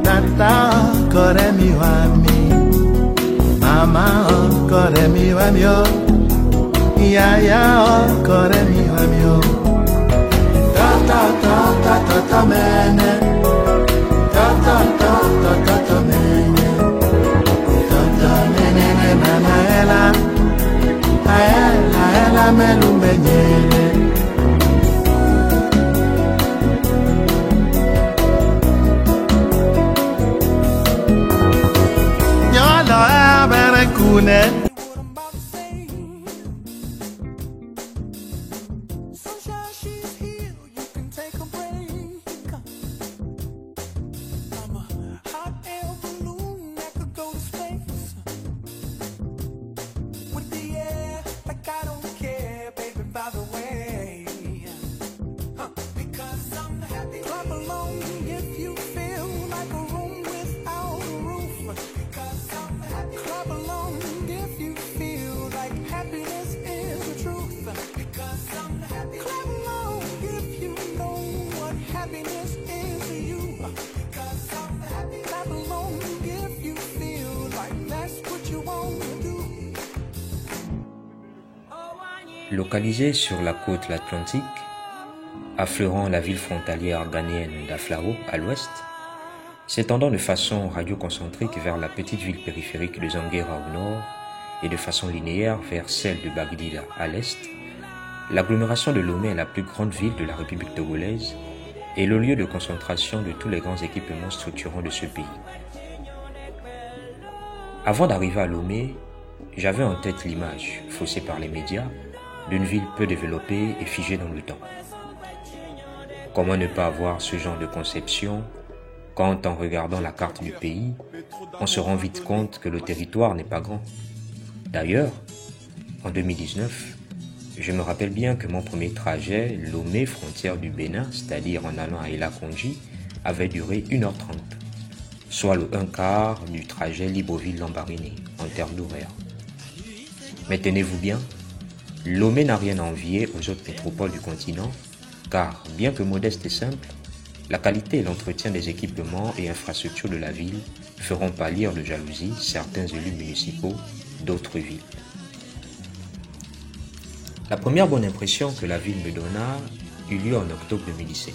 Tata kore mi wami, mama kore mi wami yo, yaya kore mi wami yo. Tata mene, tata mene, mama ela melumbenyele. Kune Localisée sur la côte atlantique, affleurant la ville frontalière ghanéenne d'Aflao à l'ouest, s'étendant de façon radioconcentrique vers la petite ville périphérique de Zanguera au nord et de façon linéaire vers celle de Bagdida à l'est, l'agglomération de Lomé est la plus grande ville de la République togolaise et le lieu de concentration de tous les grands équipements structurants de ce pays. Avant d'arriver à Lomé, j'avais en tête l'image, faussée par les médias, d'une ville peu développée et figée dans le temps. Comment ne pas avoir ce genre de conception quand, en regardant la carte du pays, on se rend vite compte que le territoire n'est pas grand. D'ailleurs, en 2019, je me rappelle bien que mon premier trajet, Lomé, frontière du Bénin, c'est-à-dire en allant à Elakonji, avait duré 1h30, soit le 1/4 du trajet Libreville-Lambaréné, en terre d'horaire. Mais tenez-vous bien, Lomé n'a rien à envier aux autres métropoles du continent, car, bien que modeste et simple, la qualité et l'entretien des équipements et infrastructures de la ville feront pâlir de jalousie certains élus municipaux d'autres villes. La première bonne impression que la ville me donna eut lieu en octobre 2017.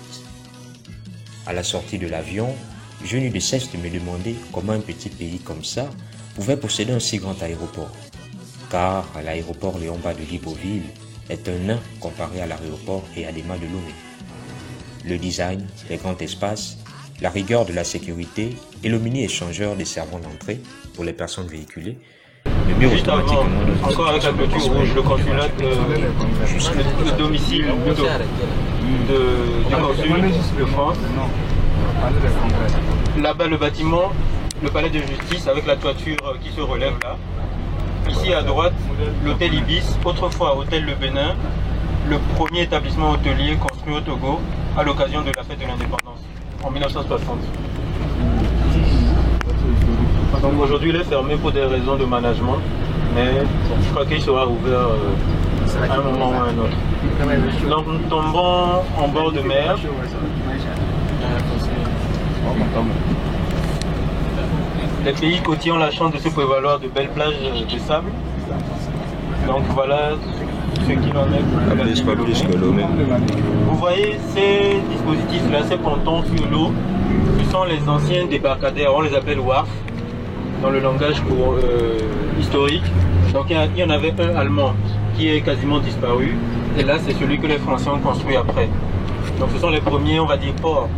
À la sortie de l'avion, je n'eus de cesse de me demander comment un petit pays comme ça pouvait posséder un si grand aéroport. Car l'aéroport Léon-Bas de Libreville est un nain comparé à l'aéroport Eyadema de Lomé. Le design, les grands espaces, la rigueur de la sécurité et le mini-échangeur desservant l'entrée pour les personnes véhiculées, le mur automatiquement de encore avec la clôture rouge, le consulat, le domicile du consul de France. Là-bas, le bâtiment, le palais de justice avec la toiture qui se relève là. Ici à droite, l'hôtel Ibis, autrefois hôtel Le Bénin, le premier établissement hôtelier construit au Togo à l'occasion de la fête de l'indépendance en 1960. Donc aujourd'hui il est fermé pour des raisons de management, mais je crois qu'il sera ouvert à un moment ou à un autre. Donc nous tombons en bord de mer. Les pays côtiers ont la chance de se prévaloir de belles plages de sable. Donc voilà ce qu'il en est. Vous voyez ces dispositifs-là, ces pontons sur l'eau, ce sont les anciens débarcadères, on les appelle wharf dans le langage historique. Donc il y en avait un allemand qui est quasiment disparu, et là c'est celui que les Français ont construit après. Donc ce sont les premiers, on va dire, ports,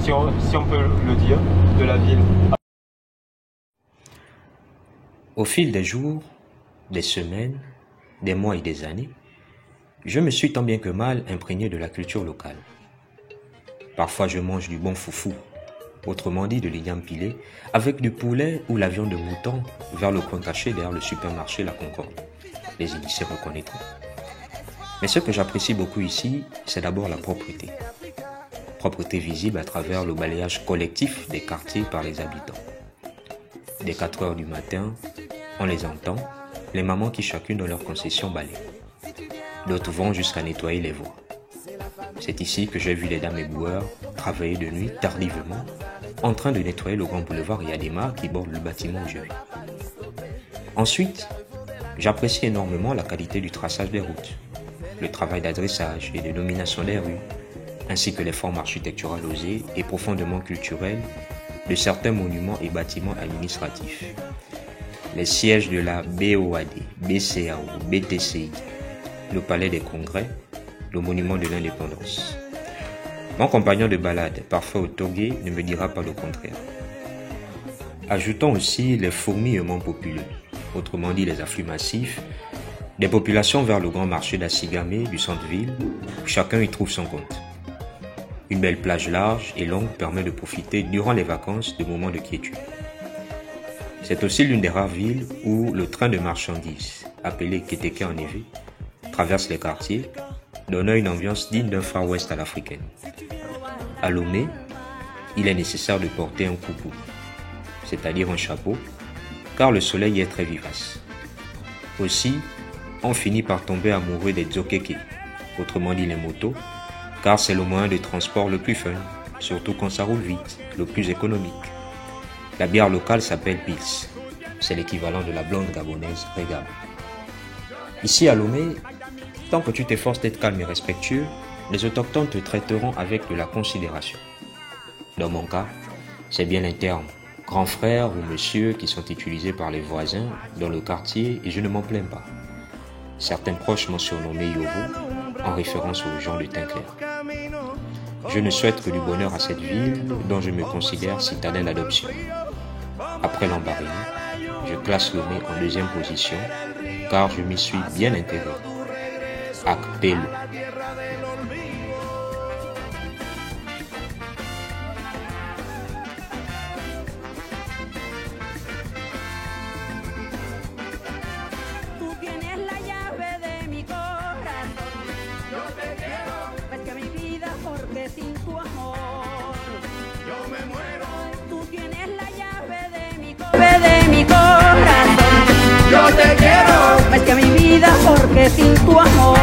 si on peut le dire, de la ville. Au fil des jours, des semaines, des mois et des années, je me suis tant bien que mal imprégné de la culture locale. Parfois je mange du bon foufou, autrement dit de l'igname pilé, avec du poulet ou la viande de mouton vers le coin caché derrière le supermarché La Concorde. Les initiés reconnaîtront. Mais ce que j'apprécie beaucoup ici, c'est d'abord la propreté. Propreté visible à travers le balayage collectif des quartiers par les habitants. dès 4 heures du matin, on les entend, les mamans qui chacune dans leur concession balayent. D'autres vont jusqu'à nettoyer les voies. C'est ici que j'ai vu les dames éboueurs travailler de nuit tardivement, en train de nettoyer le grand boulevard Yadema qui borde le bâtiment où je vais. Ensuite, j'apprécie énormément la qualité du traçage des routes, le travail d'adressage et de domination des rues, ainsi que les formes architecturales osées et profondément culturelles de certains monuments et bâtiments administratifs. Les sièges de la BOAD, BCAO, BTCI, le palais des congrès, le monument de l'indépendance. Mon compagnon de balade, parfois au Togué, ne me dira pas le contraire. Ajoutons aussi les fourmillements populeux, autrement dit les afflux massifs, des populations vers le grand marché d'Asigame du centre-ville, où chacun y trouve son compte. Une belle plage large et longue permet de profiter durant les vacances de moments de quiétude. C'est aussi l'une des rares villes où le train de marchandises, appelé Keteke en Évé, traverse les quartiers, donnant une ambiance digne d'un Far West à l'africaine. À Lomé, il est nécessaire de porter un coucou, c'est-à-dire un chapeau, car le soleil est très vivace. Aussi, on finit par tomber amoureux des dzokeke, autrement dit les motos, car c'est le moyen de transport le plus fun, surtout quand ça roule vite, le plus économique. La bière locale s'appelle Pils, c'est l'équivalent de la blonde gabonaise Régable. Ici à Lomé, tant que tu t'efforces d'être calme et respectueux, les autochtones te traiteront avec de la considération. Dans mon cas, c'est bien les termes grand frère ou monsieur qui sont utilisés par les voisins dans le quartier et je ne m'en plains pas. Certains proches m'ont surnommé Yovo en référence aux gens de teint clair. Je ne souhaite que du bonheur à cette ville dont je me considère citadin d'adoption. Après Lambaréné, je classe Lomé en deuxième position car je m'y suis bien intégré. Acpelo. Sin tu amor, yo me muero. Tú tienes la llave de mi corazón. Yo te quiero más que mi vida, porque sin tu amor.